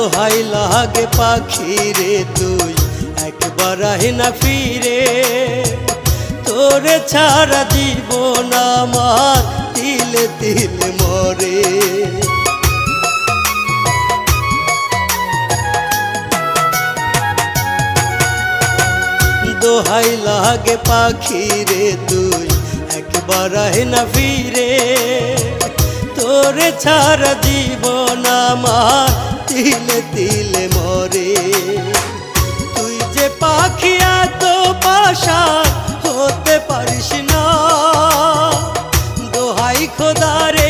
দোহাই লাগে পাখি রে তুই একবার আহে না ফিরে, তোরে ছাড়া জীবন আমার তিলে তিলে মরে। দোহাই লাগে পাখি রে তুই একবার আহে না ফিরে, তোরে ছাড়া জীবন আমার তিলে তিলে মরে। তুই যে পাখি এত পাশান হতে পারিস না, দোহাই খোদা রে